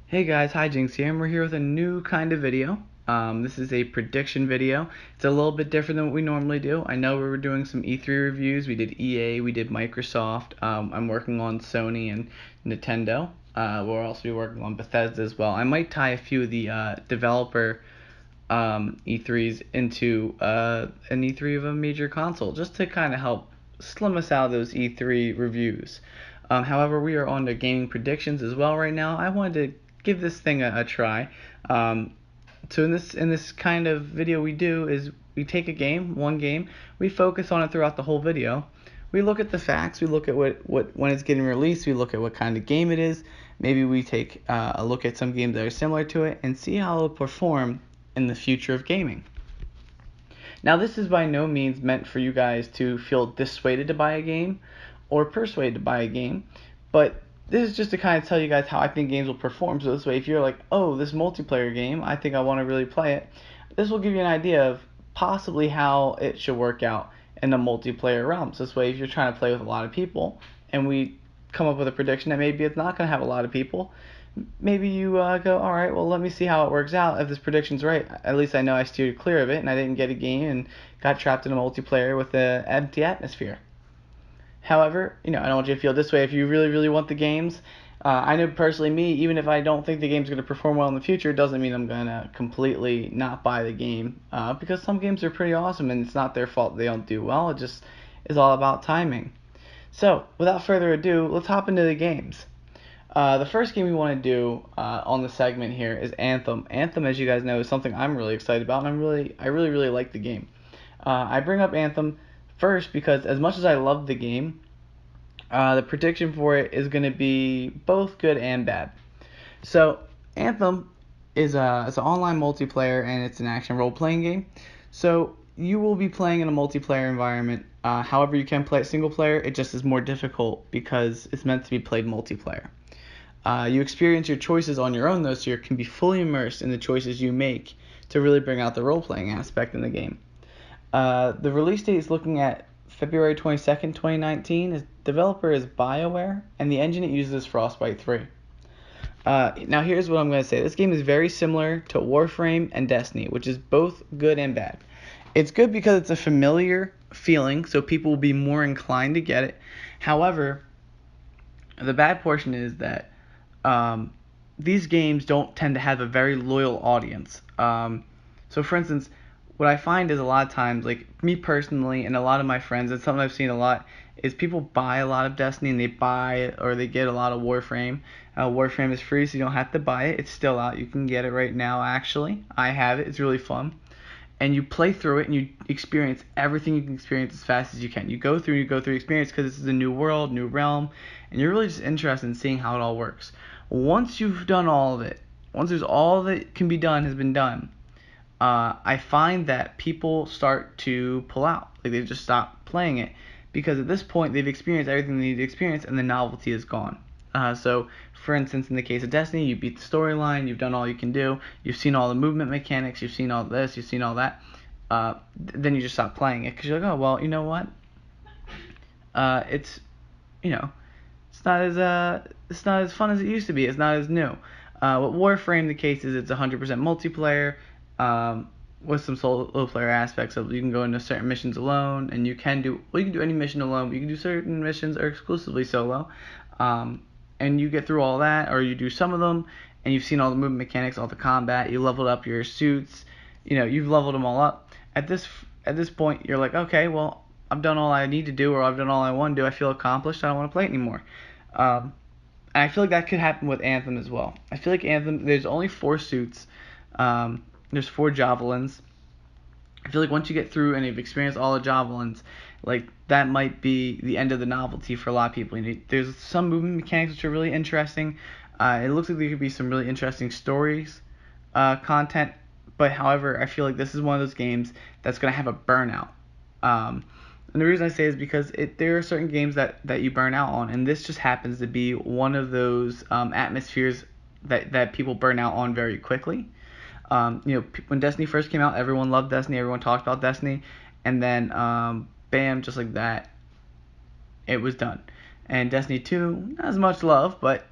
Hey guys, Hijinks here, and we're here with a new kind of video. This is a prediction video. It's a little bit different than what we normally do. I know we were doing some E3 reviews. We did EA, we did Microsoft. I'm working on Sony and Nintendo. We'll also be working on Bethesda as well. I might tie a few of the developer E3s into an E3 of a major console, just to kind of help slim us out of those E3 reviews. However, we are on to gaming predictions as well right now. I wanted to give this thing a try. So in this kind of video we do is we take a game, one game, we focus on it throughout the whole video. We look at the facts, we look at what when it's getting released, we look at what kind of game it is. Maybe we take a look at some games that are similar to it and see how it'll perform in the future of gaming. Now, this is by no means meant for you guys to feel dissuaded to buy a game or persuaded to buy a game, but this is just to kind of tell you guys how I think games will perform. So this way, if you're like, oh, this multiplayer game, I think I want to really play it, this will give you an idea of possibly how it should work out in the multiplayer realm. So this way, if you're trying to play with a lot of people, and we come up with a prediction that maybe it's not going to have a lot of people, maybe you go, all right, well, let me see how it works out. If this prediction's right, at least I know I steered clear of it and I didn't get a game and got trapped in a multiplayer with an empty atmosphere. However, I don't want you to feel this way if you really, really want the games. I know personally me, even if I don't think the game's going to perform well in the future, it doesn't mean I'm going to completely not buy the game, because some games are pretty awesome and it's not their fault they don't do well. It just is all about timing. So, without further ado, let's hop into the games. The first game we want to do on the segment here is Anthem. Anthem, as you guys know, is something I'm really excited about, and I really, really like the game. I bring up Anthem first because as much as I love the game, the prediction for it is going to be both good and bad. So, Anthem is it's an online multiplayer, and it's an action role-playing game. So, you will be playing in a multiplayer environment. However, you can play it single player. It just is more difficult because it's meant to be played multiplayer. You experience your choices on your own, though, so you can be fully immersed in the choices you make to really bring out the role-playing aspect in the game. The release date is looking at February 22nd, 2019. The developer is BioWare, and the engine it uses is Frostbite 3. Now, here's what I'm going to say. This game is very similar to Warframe and Destiny, which is both good and bad. It's good because it's a familiar feeling, so people will be more inclined to get it. However, the bad portion is that these games don't tend to have a very loyal audience. So, for instance, what I find is a lot of times, like me personally and a lot of my friends, and something I've seen a lot, is people buy a lot of Destiny and they buy or they get a lot of Warframe. Warframe is free, so you don't have to buy it. It's still out. You can get it right now, actually. I have it. It's really fun. And you play through it and you experience everything you can experience as fast as you can. You go through experience because this is a new world, new realm, and you're really just interested in seeing how it all works. Once you've done all of it, once there's all that can be done has been done, I find that people start to pull out. Like they just stop playing it because at this point they've experienced everything they need to experience and the novelty is gone. So, for instance, in the case of Destiny, you beat the storyline, you've done all you can do, you've seen all the movement mechanics, you've seen all this, you've seen all that. Then you just stop playing it because you're like, oh well, you know what? It's it's not as fun as it used to be. It's not as new. With Warframe, the case is it's 100% multiplayer, with some solo player aspects of you can go into certain missions alone, and you can do any mission alone, but you can do certain missions are exclusively solo. And you get through all that, or you do some of them, and you've seen all the movement mechanics, all the combat, you leveled up your suits, you've leveled them all up. At this point, you're like, okay, well, I've done all I need to do, or I've done all I want to do. I feel accomplished. I don't want to play it anymore. And I feel like that could happen with Anthem as well. I feel like Anthem, there's only 4 suits. There's 4 javelins. I feel like once you get through and you've experienced all the javelins, like that might be the end of the novelty for a lot of people. There's some movement mechanics which are really interesting. It looks like there could be some really interesting stories, content. But however, I feel like this is one of those games that's gonna have a burnout. And the reason I say is because there are certain games that you burn out on, and this just happens to be one of those atmospheres that people burn out on very quickly. When Destiny first came out, everyone loved Destiny, everyone talked about Destiny, and then bam, just like that, it was done. And Destiny 2, not as much love, but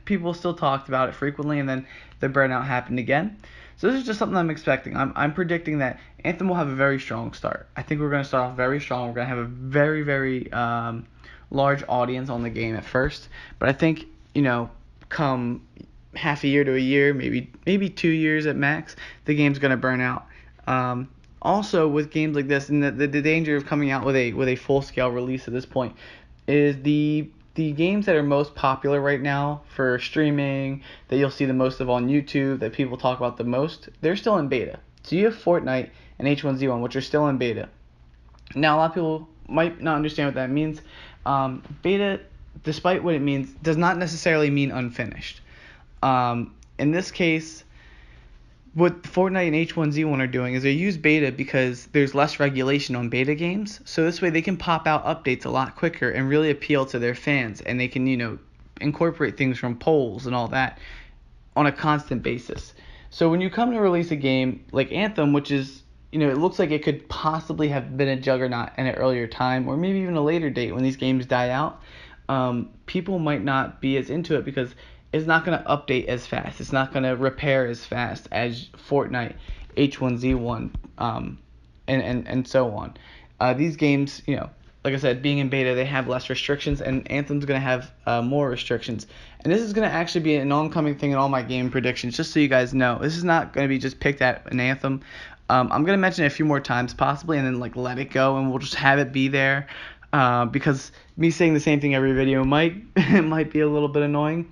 people still talked about it frequently, and then the burnout happened again. So this is just something I'm expecting. I'm predicting that Anthem will have a very strong start. I think we're going to start off very strong. We're going to have a very, very large audience on the game at first. But I think, come half a year to a year, maybe 2 years at max, the game's going to burn out. Also, with games like this, and the danger of coming out with a full scale release at this point is the games that are most popular right now for streaming, that you'll see the most of on YouTube, that people talk about the most, they're still in beta. So you have Fortnite and H1Z1, which are still in beta. Now, a lot of people might not understand what that means. Beta, despite what it means, does not necessarily mean unfinished. In this case, what Fortnite and H1Z1 are doing is they use beta because there's less regulation on beta games. So this way they can pop out updates a lot quicker and really appeal to their fans. And they can, incorporate things from polls and all that on a constant basis. So when you come to release a game like Anthem, which is, it looks like it could possibly have been a juggernaut in an earlier time, or maybe even a later date when these games die out, people might not be as into it because it's not going to update as fast. It's not going to repair as fast as Fortnite, H1Z1, and so on. These games, like I said, being in beta, they have less restrictions, and Anthem's going to have more restrictions. And this is going to actually be an oncoming thing in all my game predictions, just so you guys know. This is not going to be just picked at an Anthem. I'm going to mention it a few more times possibly, and then let it go, and we'll just have it be there. Because me saying the same thing every video might be a little bit annoying.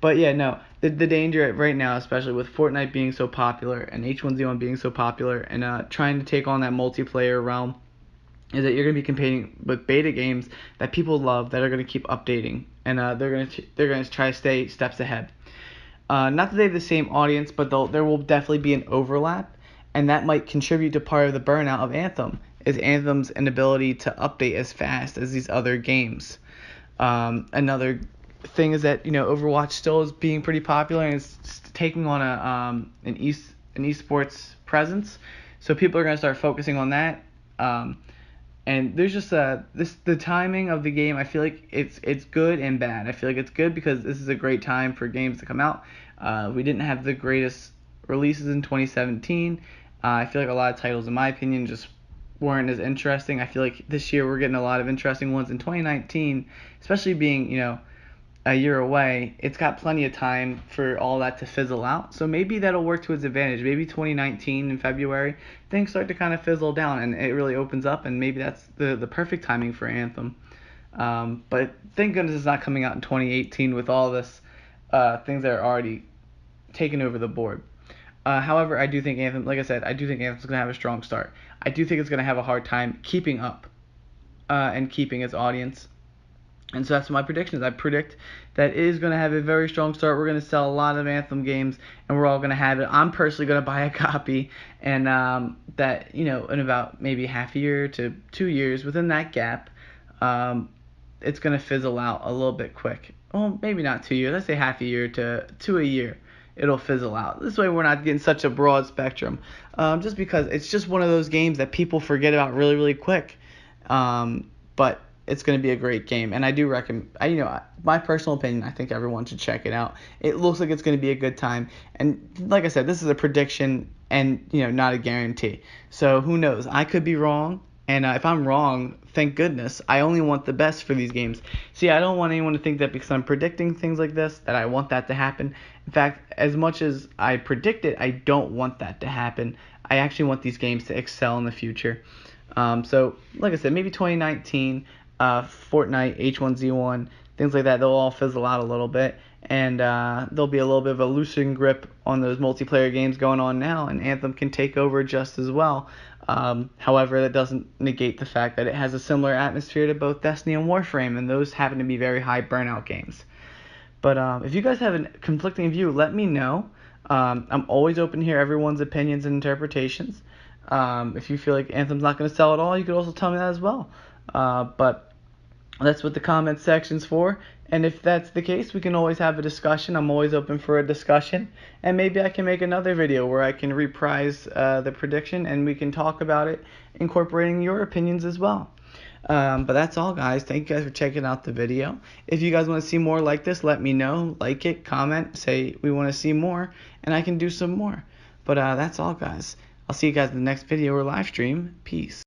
But yeah, no, the danger right now, especially with Fortnite being so popular and H1Z1 being so popular and trying to take on that multiplayer realm, is that you're going to be competing with beta games that people love that are going to keep updating, and they're going to try to stay steps ahead. Not that they have the same audience, but there will definitely be an overlap, and that might contribute to part of the burnout of Anthem, is Anthem's inability to update as fast as these other games. Another thing is that Overwatch still is being pretty popular and it's taking on an esports presence, so people are going to start focusing on that. And there's just the timing of the game. I feel like it's good and bad. I feel like it's good because this is a great time for games to come out. We didn't have the greatest releases in 2017. I feel like a lot of titles, in my opinion, just weren't as interesting. I feel like this year we're getting a lot of interesting ones. In 2019, especially being a year away, it's got plenty of time for all that to fizzle out. So maybe that'll work to its advantage. Maybe 2019 in February, things start to kind of fizzle down and it really opens up, and maybe that's the perfect timing for Anthem. But thank goodness it's not coming out in 2018 with all this things that are already taken over the board. However, I do think Anthem, like I said, I do think Anthem's going to have a strong start. I do think it's going to have a hard time keeping up and keeping its audience. And so that's my predictions. I predict that it is going to have a very strong start. We're going to sell a lot of Anthem games, and we're all going to have it. I'm personally going to buy a copy, and that, in about maybe half a year to 2 years, within that gap, it's going to fizzle out a little bit quick. Well, maybe not 2 years. Let's say half a year to a year. It'll fizzle out. This way we're not getting such a broad spectrum. Just because it's just one of those games that people forget about really, really quick. But it's going to be a great game, and I do recommend. My personal opinion, I think everyone should check it out. It looks like it's going to be a good time, and like I said, this is a prediction and not a guarantee. So who knows? I could be wrong, and if I'm wrong, thank goodness. I only want the best for these games. See, I don't want anyone to think that because I'm predicting things like this that I want that to happen. In fact, as much as I predict it, I don't want that to happen. I actually want these games to excel in the future. So like I said, maybe 2019. Fortnite, H1Z1, things like that, they'll all fizzle out a little bit, and there'll be a little bit of a loosening grip on those multiplayer games going on now, and Anthem can take over just as well. However, that doesn't negate the fact that it has a similar atmosphere to both Destiny and Warframe, and those happen to be very high burnout games. But if you guys have a conflicting view, let me know. I'm always open to hear everyone's opinions and interpretations. If you feel like Anthem's not going to sell at all, you could also tell me that as well. But that's what the comment section's for, and if that's the case, we can always have a discussion. I'm always open for a discussion, and maybe I can make another video where I can reprise the prediction, and we can talk about it, incorporating your opinions as well. But that's all, guys. Thank you guys for checking out the video. If you guys want to see more like this, let me know. Like it, comment, say we want to see more, and I can do some more. But that's all, guys. I'll see you guys in the next video or live stream. Peace.